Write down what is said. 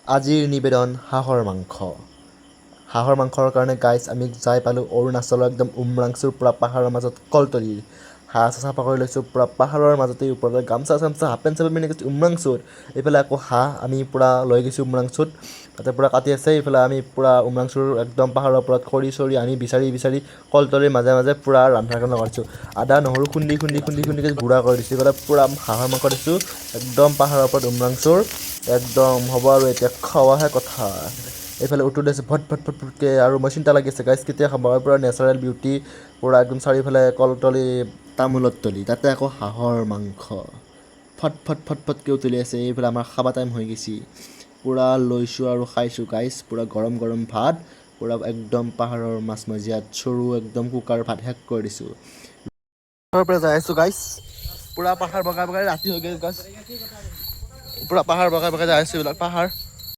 আজিৰ নিবেদন হাঁহৰ মাংস। হাঁহৰ মাংসৰ কাৰণে গাইজ আমি যাই পালোঁ অৰুণাচলৰ একদম উমৰাংচুৰ পূৰা পাহাৰৰ মাজত কলতলি। হাঁহ চাফা কৰি লৈছোঁ পূৰা পাহাৰৰ মাজতেই ওপৰতে গামচা চামচা হাফ পেণ্ট চাফ পেণ্ট পিন্ধি গৈছোঁ উমৰাংচুত। এইফালে আকৌ হাঁহ আমি পূৰা লৈ গৈছোঁ উমৰাংচুত, তাতে পূৰা কাটি আছে। এইফালে আমি পূৰা উমৰাংচুৰ একদম পাহাৰৰ ওপৰত খৰি চৰি আনি বিচাৰি বিচাৰি কলতলিৰ মাজে মাজে পূৰা ৰন্ধাৰ কাৰণে লগাইছোঁ। আদা নহৰু খুন্দি গুড়া কৰি দিছোঁ। এইফালে পূৰা হাঁহৰ মাংস দিছোঁ একদম পাহাৰৰ ওপৰত উমৰাংচুৰ একদম হ'ব আৰু এতিয়া খোৱাহে কথা। এইফালে উতলি আছে ভট ভট ভট ভটকৈ আৰু মই চিন্তা লাগি আছে গাইজ কেতিয়া খাব। আৰু পূৰা নেচাৰেল বিউটি পূৰা একদম চাৰিওফালে কলতলি তামোলৰ তলি, তাতে আকৌ হাঁহৰ মাংস ফট ফট ফট ফটকৈ উতলি আছে। এইফালে আমাৰ খাবা টাইম হৈ গৈছে, পূৰা লৈছোঁ আৰু খাইছোঁ গাইজ। পূৰা গৰম গৰম ভাত, পূৰা একদম পাহাৰৰ মাছমজিয়াত চৰু একদম কুকাৰ ভাত শেষ কৰি দিছোঁ। পৰা যাই আছোঁ গাইজ, পূৰা পাহাৰ বগাই বগাই ৰাতি হৈ গ'ল গাইজ, পূৰা পাহাৰ বগাই বগাই যাই আছোঁ। এইবিলাক পাহাৰ